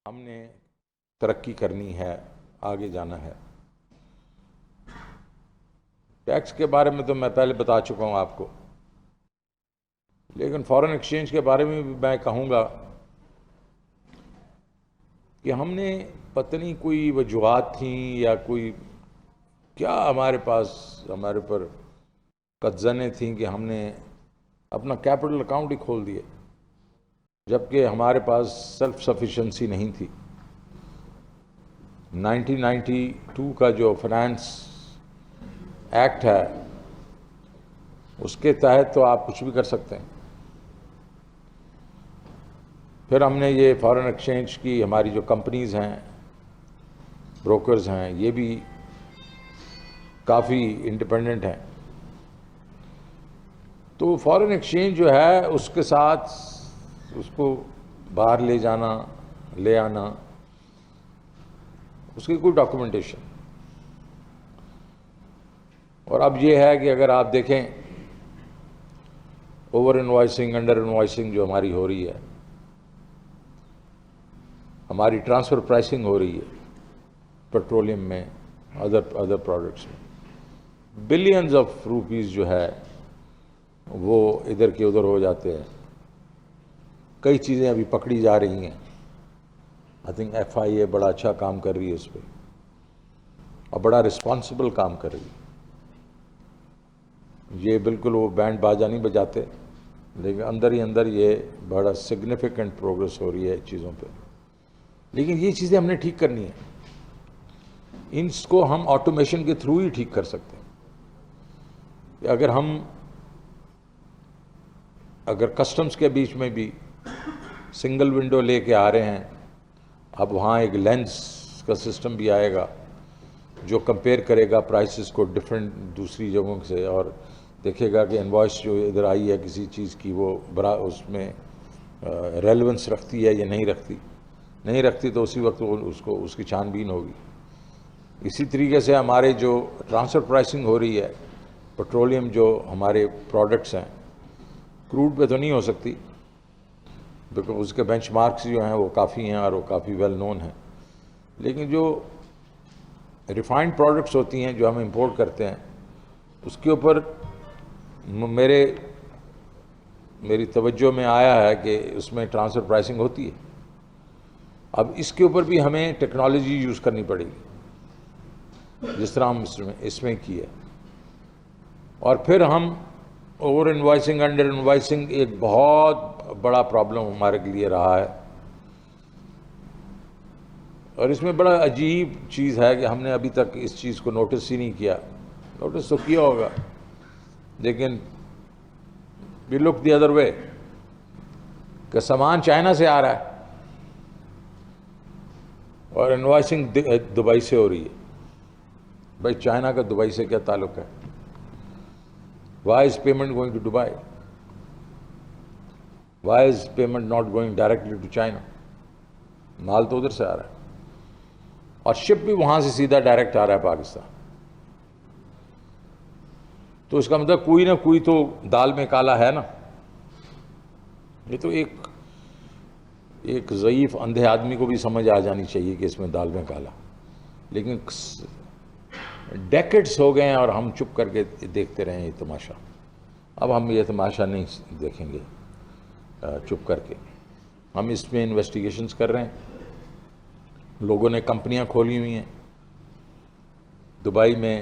ہم نے ترقی کرنی ہے، آگے جانا ہے۔ ٹیکس کے بارے میں تو میں پہلے بتا چکا ہوں آپ کو، لیکن فارن ایکسچینج کے بارے میں بھی میں کہوں گا کہ ہم نے پتہ نہیں کوئی وجوہات تھیں یا کوئی کیا ہمارے پاس ہمارے پر قدزنیں تھیں کہ ہم نے اپنا کیپٹل اکاؤنٹ ہی کھول دیے، جبکہ ہمارے پاس سیلف سفیشنسی نہیں تھی۔ 1992 کا جو فائنانس ایکٹ ہے اس کے تحت تو آپ کچھ بھی کر سکتے ہیں۔ پھر ہم نے یہ فارن ایکسچینج کی ہماری جو کمپنیز ہیں، بروکرز ہیں، یہ بھی کافی انڈیپینڈنٹ ہیں۔ تو فارن ایکسچینج جو ہے اس کے ساتھ اس کو باہر لے جانا، لے آنا، اس کی کوئی ڈاکومنٹیشن۔ اور اب یہ ہے کہ اگر آپ دیکھیں اوور انوائسنگ، انڈر انوائسنگ جو ہماری ہو رہی ہے، ہماری ٹرانسفر پرائسنگ ہو رہی ہے پیٹرولیم میں، ادر پروڈکٹس میں، بلینز آف روپیز جو ہے وہ ادھر کے ادھر ہو جاتے ہیں۔ کئی چیزیں ابھی پکڑی جا رہی ہیں۔ آئی تھنک FIA بڑا اچھا کام کر رہی ہے اس پہ، اور بڑا رسپانسبل کام کر رہی ہے۔ یہ بالکل وہ بینڈ باجا نہیں بجاتے، لیکن اندر ہی اندر یہ بڑا سگنیفیکنٹ پروگرس ہو رہی ہے چیزوں پہ۔ لیکن یہ چیزیں ہم نے ٹھیک کرنی ہیں، ان کو ہم آٹومیشن کے تھرو ہی ٹھیک کر سکتے ہیں۔ کہ اگر کسٹمز کے بیچ میں بھی سنگل ونڈو لے کے آ رہے ہیں، اب وہاں ایک لینس کا سسٹم بھی آئے گا جو کمپیئر کرے گا پرائسز کو ڈفرینٹ دوسری جگہوں سے، اور دیکھے گا کہ انوائس جو ادھر آئی ہے کسی چیز کی وہ اس میں ریلیونس رکھتی ہے یا نہیں رکھتی تو اسی وقت اس کی چھان بین ہوگی۔ اسی طریقے سے ہمارے جو ٹرانسفر پرائسنگ ہو رہی ہے، پیٹرولیم جو ہمارے پروڈکٹس ہیں، کروڈ پہ تو نہیں ہو سکتی بیکاز اس کے بینچ مارکس جو ہیں وہ کافی ہیں اور وہ کافی ویل نون ہیں، لیکن جو ریفائنڈ پروڈکٹس ہوتی ہیں جو ہم امپورٹ کرتے ہیں، اس کے اوپر میری توجہ میں آیا ہے کہ اس میں ٹرانسفر پرائسنگ ہوتی ہے۔ اب اس کے اوپر بھی ہمیں ٹیکنالوجی یوز کرنی پڑے گی، جس طرح ہم اس میں کی ہے۔ اور پھر ہم اوور انوائسنگ، انڈر انوائسنگ ایک بہت بڑا پرابلم ہمارے لیے رہا ہے، اور اس میں بڑا عجیب چیز ہے کہ ہم نے ابھی تک اس چیز کو نوٹس ہی نہیں کیا۔ نوٹس تو کیا ہوگا لیکن we look the other way، کہ سامان چائنا سے آ رہا ہے اور انوائسنگ دبئی سے ہو رہی ہے۔ بھائی چائنا کا دبئی سے کیا تعلق ہے؟ Why is payment going to Dubai? Why is payment not going directly to China? مال تو ادھر سے آ رہا ہے اور شپ بھی وہاں سے سیدھا ڈائریکٹ آ رہا ہے پاکستان۔ تو اس کا مطلب کوئی نہ کوئی تو دال میں کالا ہے نا۔ یہ تو ایک ضعیف اندھے آدمی کو بھی سمجھ آ جانی چاہیے کہ اس میں دال میں کالا، لیکن ڈیکڈز ہو گئے ہیں اور ہم چپ کر کے دیکھتے رہے ہیں یہ تماشا۔ اب ہم یہ تماشا نہیں دیکھیں گے چپ کر کے، ہم اس میں انویسٹیگیشنز کر رہے ہیں۔ لوگوں نے کمپنیاں کھولی ہوئی ہیں دبئی میں،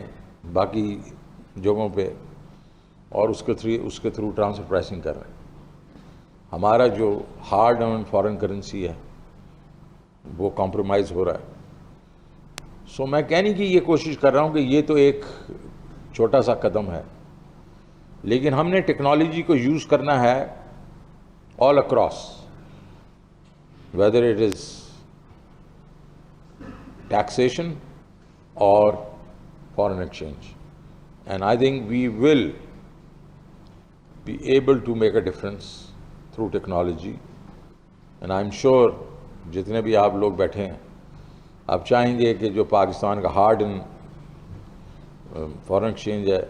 باقی جگہوں پہ، اور اس کے تھرو ٹرانسفر پرائسنگ کر رہے ہیں۔ ہمارا جو ہارڈ ارن فارن کرنسی ہے وہ کمپرومائز ہو رہا ہے۔ سو میں کہنے کی یہ کوشش کر رہا ہوں کہ یہ تو ایک چھوٹا سا قدم ہے، لیکن ہم نے ٹیکنالوجی کو یوز کرنا ہے all across, whether it is taxation or foreign exchange. And I think we will be able to make a difference through technology. And I'm sure جتنے بھی آپ لوگ بیٹھے ہیں آپ چاہیں گے کہ جو پاکستان کا ہارڈ ان فارن ایکسچینج ہے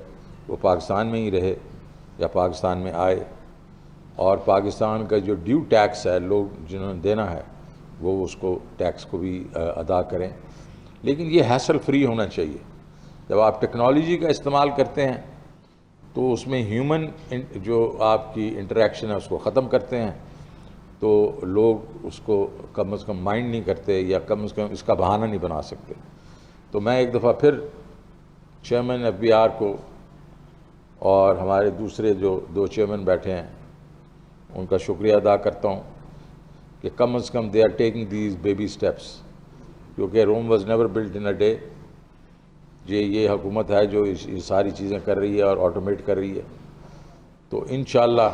وہ پاکستان میں ہی رہے یا پاکستان میں آئے، اور پاکستان کا جو ڈیو ٹیکس ہے لوگ جنہوں نے دینا ہے وہ اس کو ٹیکس کو بھی ادا کریں، لیکن یہ ہیسل فری ہونا چاہیے۔ جب آپ ٹیکنالوجی کا استعمال کرتے ہیں تو اس میں ہیومن جو آپ کی انٹریکشن ہے اس کو ختم کرتے ہیں، تو لوگ اس کو کم از کم مائنڈ نہیں کرتے یا کم از کم اس کا بہانہ نہیں بنا سکتے۔ تو میں ایک دفعہ پھر چیئرمین FBR کو اور ہمارے دوسرے جو 2 چیئرمین بیٹھے ہیں ان کا شکریہ ادا کرتا ہوں کہ کم از کم they are taking these baby steps, کیونکہ Rome was never built in a day. یہ حکومت ہے جو یہ ساری چیزیں کر رہی ہے اور آٹومیٹ کر رہی ہے، تو انشاءاللہ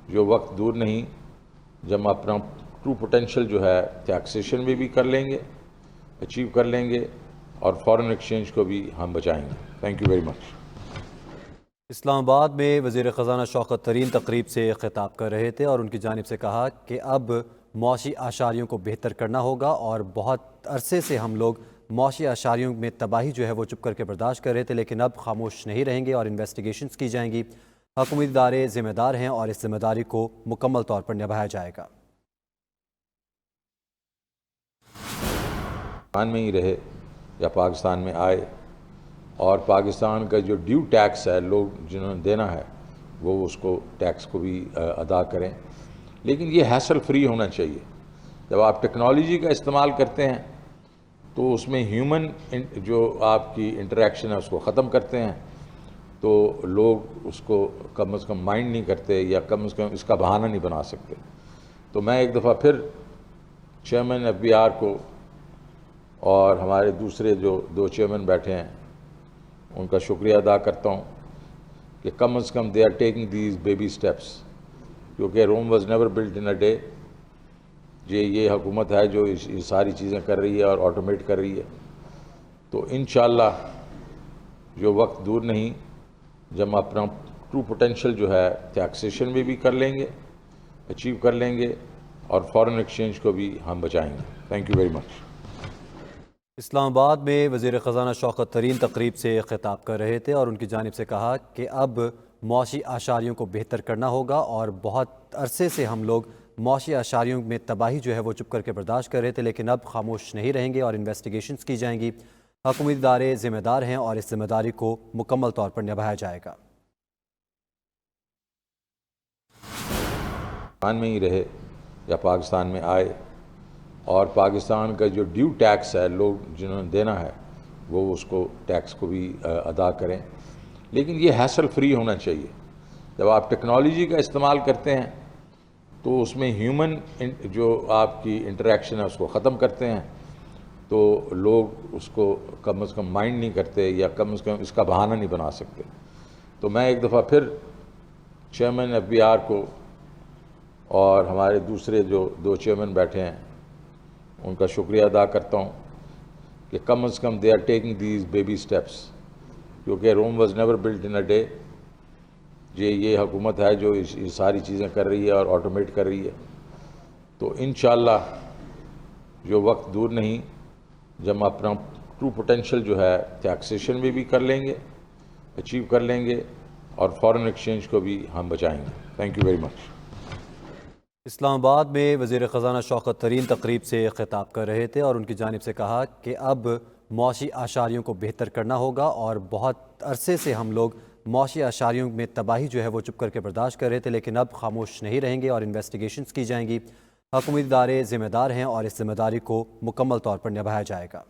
جو وقت دور نہیں جب ہم اپنا ٹرو پوٹینشیل جو ہے ٹیکسیشن میں بھی کر لیں گے، اچیو کر لیں گے، اور فارن ایکسچینج کو بھی ہم بچائیں گے۔ Thank you very much. Islamabad میں وزیر خزانہ شوکت طرین تقریب سے خطاب کر رہے تھے اور ان کی جانب سے کہا کہ اب معاشی اعشاریوں کو بہتر کرنا ہوگا، اور بہت عرصے سے ہم لوگ معاشی اعشاریوں میں تباہی جو ہے وہ چپ کر کے برداشت کر رہے تھے، لیکن اب خاموش نہیں رہیں گے اور انویسٹیگیشنز کی جائیں گی۔ حکومتی ادارے ذمہ دار ہیں اور اس ذمہ داری کو مکمل طور پر نبھایا جائے گا۔ پاکستان میں ہی رہے یا پاکستان میں آئے، اور پاکستان کا جو ڈیو ٹیکس ہے لوگ جنہوں نے دینا ہے وہ اس کو ٹیکس کو بھی ادا کریں، لیکن یہ ہیسل فری ہونا چاہیے۔ جب آپ ٹیکنالوجی کا استعمال کرتے ہیں تو اس میں ہیومن جو آپ کی انٹریکشن ہے اس کو ختم کرتے ہیں، تو لوگ اس کو کم از کم مائنڈ نہیں کرتے یا کم از کم اس کا بہانہ نہیں بنا سکتے۔ تو میں ایک دفعہ پھر چیئرمین FBR کو اور ہمارے دوسرے جو 2 چیئرمین بیٹھے ہیں ان کا شکریہ ادا کرتا ہوں کہ کم از کم they are taking these baby steps, کیونکہ Rome was never built in a day. یہ حکومت ہے جو یہ ساری چیزیں کر رہی ہے اور آٹومیٹ کر رہی ہے، تو انشاءاللہ جو وقت دور نہیں جب ہم اپنا ٹرو پوٹینشیل جو ہے ٹیکسیشن میں بھی کر لیں گے، اچیو کر لیں گے، اور فارن ایکسچینج کو بھی ہم بچائیں گے۔ Thank you very much. Islamabad میں وزیر خزانہ شوکت طرین تقریب سے خطاب کر رہے تھے اور ان کی جانب سے کہا کہ اب معاشی اعشاریوں کو بہتر کرنا ہوگا، اور بہت عرصے سے ہم لوگ معاشی اعشاریوں میں تباہی جو ہے وہ چپ کر کے برداشت کر رہے تھے، لیکن اب خاموش نہیں رہیں گے اور انویسٹیگیشنز کی جائیں گی۔ حکومتی ادارے ذمہ دار ہیں اور اس ذمہ داری کو مکمل طور پر نبھایا جائے گا۔ پاکستان میں ہی رہے یا پاکستان میں آئے، اور پاکستان کا جو ڈیو ٹیکس ہے لوگ جنہوں نے دینا ہے وہ اس کو ٹیکس کو بھی ادا کریں، لیکن یہ ہیسل فری ہونا چاہیے۔ جب آپ ٹیکنالوجی کا استعمال کرتے ہیں تو اس میں ہیومن جو آپ کی انٹریکشن ہے اس کو ختم کرتے ہیں، تو لوگ اس کو کم از کم مائنڈ نہیں کرتے یا کم از کم اس کا بہانہ نہیں بنا سکتے۔ تو میں ایک دفعہ پھر چیئرمین FBR کو اور ہمارے دوسرے جو 2 چیئرمین بیٹھے ہیں ان کا شکریہ ادا کرتا ہوں کہ کم از کم they are taking these baby steps, کیونکہ Rome was never built in a day. یہ حکومت ہے جو یہ ساری چیزیں کر رہی ہے اور آٹومیٹ کر رہی ہے، تو انشاءاللہ جو وقت دور نہیں جب ہم اپنا ٹرو پوٹینشیل جو ہے ٹیکسیشن میں بھی کر لیں گے، اچیو کر لیں گے، اور فارن ایکسچینج کو بھی ہم بچائیں گے۔ Thank you very much. Islamabad میں وزیر خزانہ شوکت طرین تقریب سے خطاب کر رہے تھے اور ان کی جانب سے کہا کہ اب معاشی اعشاریوں کو بہتر کرنا ہوگا، اور بہت عرصے سے ہم لوگ معاشی اعشاریوں میں تباہی جو ہے وہ چپ کر کے برداشت کر رہے تھے، لیکن اب خاموش نہیں رہیں گے اور انویسٹیگیشنز کی جائیں گی۔ حکومتی ادارے ذمہ دار ہیں اور اس ذمہ داری کو مکمل طور پر نبھایا جائے گا۔